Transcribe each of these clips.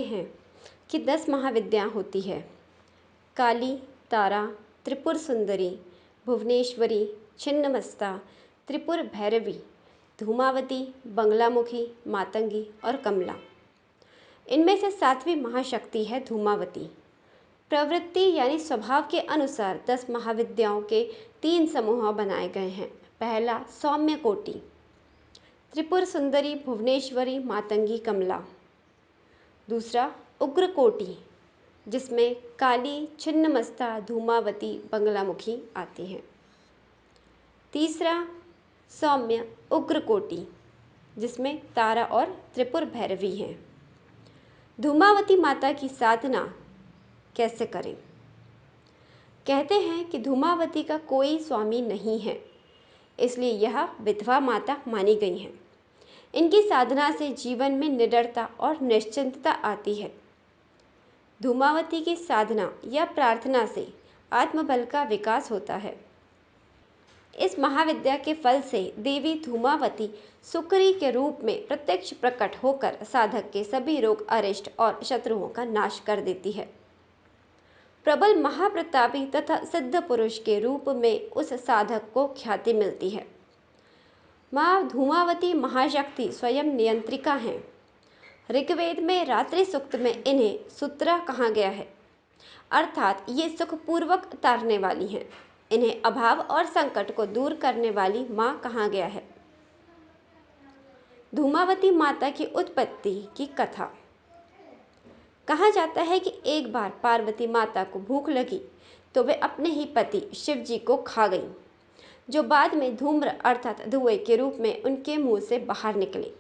हैं कि 10 महाविद्या होती है। काली, तारा, त्रिपुर सुंदरी, भुवनेश्वरी, छिन्नमस्ता, त्रिपुर भैरवी, धूमावती, बंगलामुखी, मातंगी और कमला। इनमें से 7वीं महाशक्ति है धूमावती। प्रवृत्ति यानी स्वभाव के अनुसार 10 महाविद्याओं के 3 समूह बनाए गए हैं। पहला सौम्य कोटि, त्रिपुर सुंदरी, भुवनेश्वरी, मातंगी, कमला। दूसरा उग्र कोटि, जिसमें काली, छिन्नमस्ता, धूमावती, बंगलामुखी आती हैं। तीसरा सौम्य उग्र कोटि, जिसमें तारा और त्रिपुर भैरवी हैं। धूमावती माता की साधना कैसे करें? कहते हैं कि धूमावती का कोई स्वामी नहीं है, इसलिए यह विधवा माता मानी गई हैं। इनकी साधना से जीवन में निडरता और निश्चिंतता आती है। धूमावती की साधना या प्रार्थना से आत्मबल का विकास होता है। इस महाविद्या के फल से देवी धूमावती सुकरी के रूप में प्रत्यक्ष प्रकट होकर साधक के सभी रोग, अरिष्ट और शत्रुओं का नाश कर देती है। प्रबल, महाप्रतापी तथा सिद्ध पुरुष के रूप में उस साधक को ख्याति मिलती है। माँ धूमावती महाशक्ति स्वयं नियंत्रिका हैं। ऋग्वेद में रात्रि सूक्त में इन्हें सूत्रा कहा गया है, अर्थात ये सुखपूर्वक तारने वाली हैं। इन्हें अभाव और संकट को दूर करने वाली माँ कहा गया है। धूमावती माता की उत्पत्ति की कथा। कहा जाता है कि एक बार पार्वती माता को भूख लगी तो वे अपने ही पति शिव जी को खा गईं, जो बाद में धूम्र अर्थात धुएं के रूप में उनके मुंह से बाहर निकले,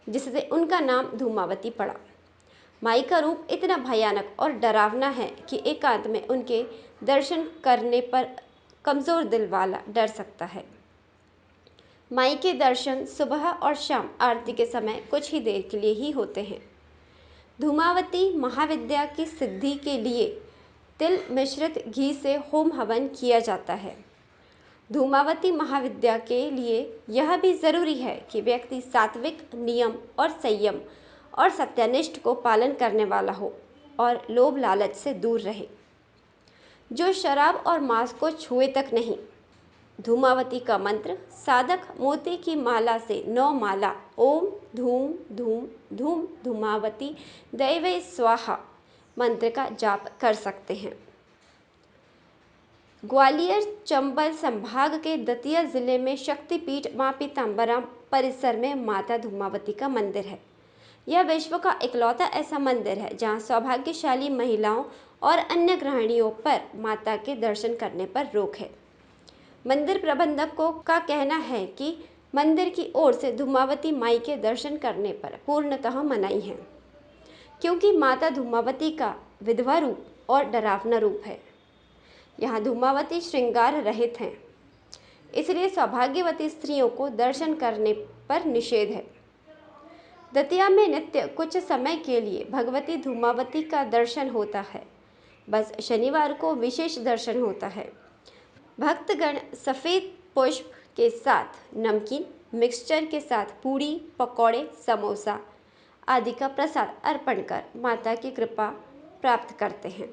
जिससे उनका नाम धूमावती पड़ा। माई का रूप इतना भयानक और डरावना है कि एकांत में उनके दर्शन करने पर कमज़ोर दिल वाला डर सकता है। माई के दर्शन सुबह और शाम आरती के समय कुछ ही देर के लिए ही होते हैं। धूमावती महाविद्या की सिद्धि के लिए तिल मिश्रित घी से होम हवन किया जाता है। धूमावती महाविद्या के लिए यह भी जरूरी है कि व्यक्ति सात्विक, नियम और संयम और सत्यनिष्ठ को पालन करने वाला हो और लोभ लालच से दूर रहे, जो शराब और मांस को छुए तक नहीं। धूमावती का मंत्र साधक मोती की माला से 9 माला ओम धूम धूम धूम धूमावती दैवे स्वाहा मंत्र का जाप कर सकते हैं। ग्वालियर चंबल संभाग के दतिया जिले में शक्तिपीठ माँ पीताम्बरा परिसर में माता धूमावती का मंदिर है। यह विश्व का इकलौता ऐसा मंदिर है जहाँ सौभाग्यशाली महिलाओं और अन्य गृहिणियों पर माता के दर्शन करने पर रोक है। मंदिर प्रबंधकों का कहना है कि मंदिर की ओर से धूमावती माई के दर्शन करने पर पूर्णतः मनाही है, क्योंकि माता धूमावती का विधवा रूप और डरावना रूप है। यहाँ धूमावती श्रृंगार रहित हैं, इसलिए सौभाग्यवती स्त्रियों को दर्शन करने पर निषेध है। दतिया में नित्य कुछ समय के लिए भगवती धूमावती का दर्शन होता है। बस शनिवार को विशेष दर्शन होता है। भक्तगण सफ़ेद पुष्प के साथ नमकीन, मिक्सचर के साथ पूड़ी, पकौड़े, समोसा आदि का प्रसाद अर्पण कर माता की कृपा प्राप्त करते हैं।